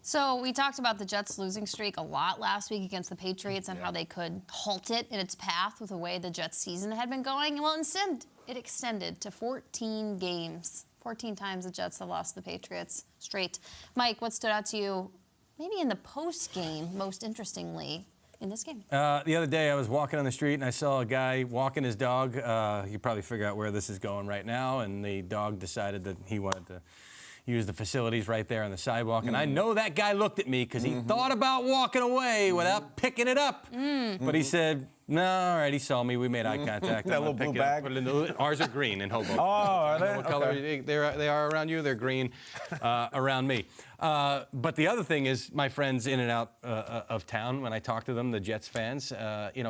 So we talked about the Jets' losing streak a lot last week against the Patriots and how they could halt it in its path with the way the Jets' season had been going. Well, instead, it extended to 14 games. 14 times the Jets have lost the Patriots straight. Mike, what stood out to you, maybe in the post-game, most interestingly, in this game? The other day, I was walking on the street, and I saw a guy walking his dog. You probably figure out where this is going right now, and the dog decided that he wanted to use the facilities right there on the sidewalk. And I know that guy looked at me because he thought about walking away without picking it up. But he said, no, all right, he saw me. We made eye contact. That little blue bag? Ours are green in Hoboken. Oh, are they? What color they are around you? They're green around me. But the other thing is my friends in and out of town, when I talk to them, the Jets fans,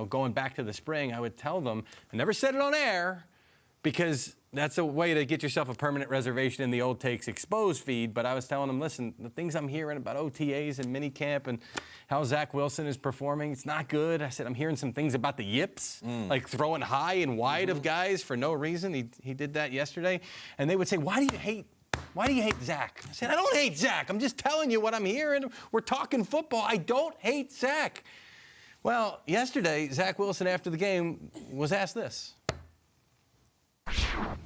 going back to the spring, I would tell them, I never said it on air, because that's a way to get yourself a permanent reservation in the Old Takes Exposed feed. But I was telling them, listen, the things I'm hearing about OTAs and minicamp and how Zach Wilson is performing, it's not good. I said, I'm hearing some things about the yips, like throwing high and wide of guys for no reason. He did that yesterday. And they would say, why do you hate Zach? I said, I don't hate Zach. I'm just telling you what I'm hearing. We're talking football. I don't hate Zach. Well, yesterday, Zach Wilson, after the game, was asked this.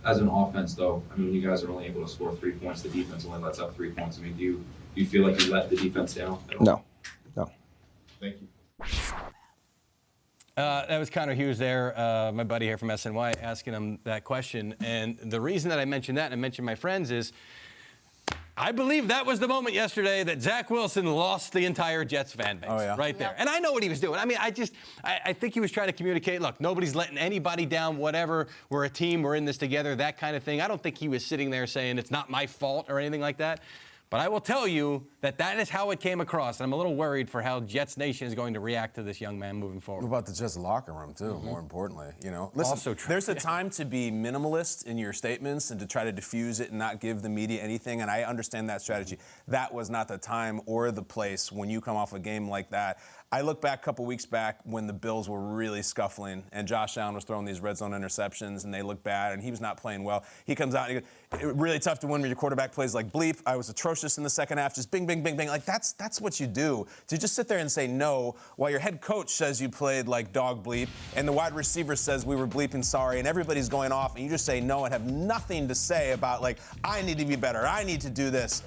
As an offense, though, I mean, you guys are only able to score 3 points. The defense only lets up 3 points. I mean, do you feel like you let the defense down at all? No. Thank you. That was Connor Hughes there, my buddy here from SNY, asking him that question. And the reason that I mentioned that and I mentioned my friends is I believe that was the moment yesterday that Zach Wilson lost the entire Jets fan base right there. And I know what he was doing. I mean, I think he was trying to communicate, look, nobody's letting anybody down, whatever. We're a team. We're in this together, that kind of thing. I don't think he was sitting there saying it's not my fault or anything like that. But I will tell you that that is how it came across. And I'm a little worried for how Jets Nation is going to react to this young man moving forward. What about the Jets locker room, too, more importantly? Listen, also true. There's a time to be minimalist in your statements and to try to diffuse it and not give the media anything, and I understand that strategy. That was not the time or the place when you come off a game like that. I look back a couple weeks back when the Bills were really scuffling and Josh Allen was throwing these red zone interceptions and they looked bad and he was not playing well. He comes out and he goes, really tough to win when your quarterback plays like bleep. I was atrocious in the second half, just bing, bing, bing, bing. Like that's what you do. To just sit there and say no while your head coach says you played like dog bleep and the wide receiver says we were bleeping sorry and everybody's going off and you just say no and have nothing to say about like, I need to be better, I need to do this.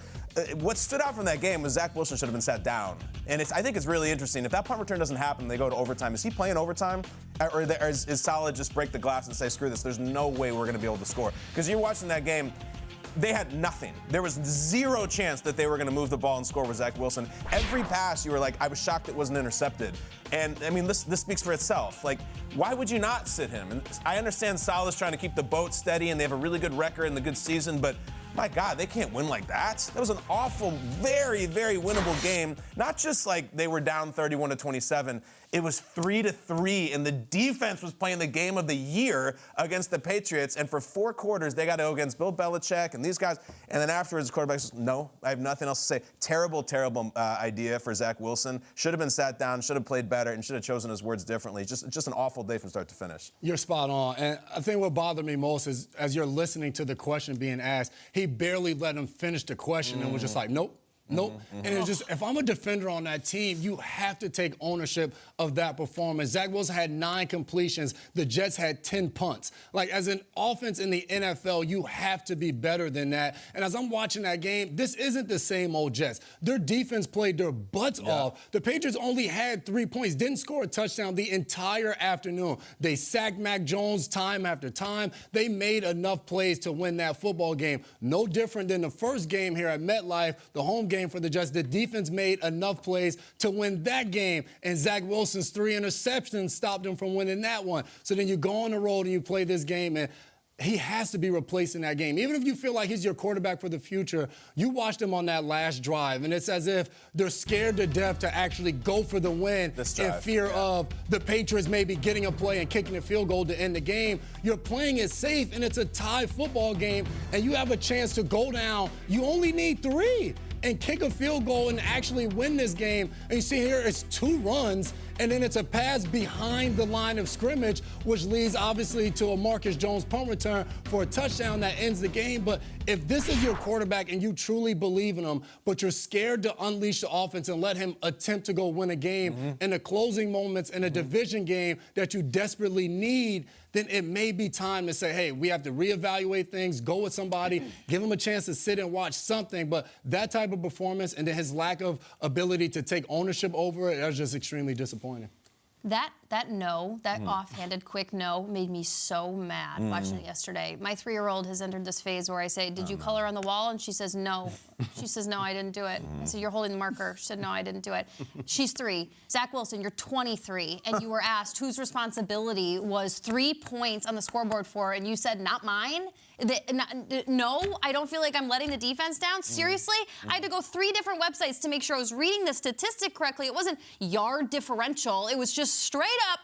What stood out from that game was Zach Wilson should have been sat down. And I think it's really interesting. If that punt return doesn't happen, they go to overtime. Is he playing overtime? Or is Saleh just break the glass and say, screw this, there's no way we're going to be able to score? Because you're watching that game, they had nothing. There was zero chance that they were going to move the ball and score with Zach Wilson. Every pass, you were like, I was shocked it wasn't intercepted. And, I mean, this speaks for itself. Like, why would you not sit him? And I understand Saleh's trying to keep the boat steady, and they have a really good record and the good season, but my God, they can't win like that. That was an awful, very, very winnable game. Not just like they were down 31-27. It was 3-3, and the defense was playing the game of the year against the Patriots. And for 4 quarters, they got to go against Bill Belichick and these guys. And then afterwards, the quarterback says, no, I have nothing else to say. Terrible, terrible idea for Zach Wilson. Should have been sat down, should have played better, and should have chosen his words differently. Just an awful day from start to finish. You're spot on. And I think what bothered me most is as you're listening to the question being asked, he barely let him finish the question and was just like, nope. Nope. And it's just, if I'm a defender on that team, you have to take ownership of that performance. Zach Wilson had 9 completions. The Jets had 10 punts. Like, as an offense in the NFL, you have to be better than that. And as I'm watching that game, this isn't the same old Jets. Their defense played their butts off. The Patriots only had 3 points, didn't score a touchdown the entire afternoon. They sacked Mac Jones time after time. They made enough plays to win that football game. No different than the first game here at MetLife, the home game for the Jets. The defense made enough plays to win that game, and Zach Wilson's 3 interceptions stopped him from winning that one. So then you go on the road and you play this game, and he has to be replaced in that game. Even if you feel like he's your quarterback for the future, you watched him on that last drive, and it's as if they're scared to death to actually go for the win in fear of the Patriots maybe getting a play and kicking a field goal to end the game. You're playing it safe, and it's a tie football game, and you have a chance to go down. You only need 3. and kick a field goal and actually win this game. And you see here, it's 2 runs, and then it's a pass behind the line of scrimmage, which leads obviously to a Marcus Jones punt return for a touchdown that ends the game. But if this is your quarterback and you truly believe in him, but you're scared to unleash the offense and let him attempt to go win a game in the closing moments in a division game that you desperately need, then it may be time to say, hey, we have to reevaluate things, go with somebody, give him a chance to sit and watch something. But that type of performance and then his lack of ability to take ownership over it, that's just extremely disappointing. That offhanded quick no made me so mad watching it yesterday. My 3-year-old has entered this phase where I say, did you color on the wall? And she says, no. She says, no, I didn't do it. I said, you're holding the marker. She said, no, I didn't do it. She's 3. Zach Wilson, you're 23, and you were asked whose responsibility was 3 points on the scoreboard for, and you said, not mine? No, I don't feel like I'm letting the defense down. Seriously? I had to go 3 different websites to make sure I was reading the statistic correctly. It wasn't yard differential. It was just straight up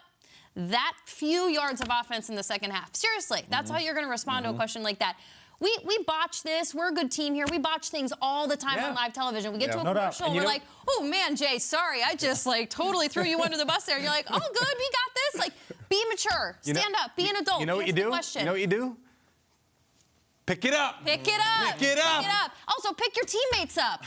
that few yards of offense in the second half. Seriously, that's how you're going to respond to a question like that. We botch this. We're a good team here. We botch things all the time on live television. We get to a commercial and we're like, oh, man, Jay, sorry. I just, totally threw you under the bus there. And you're like, oh, good, we got this. Be mature. Stand up. Be an adult. You know what you do? You know what you do? Pick it up. Pick it up. Pick it up. Pick it up. Also, pick your teammates up.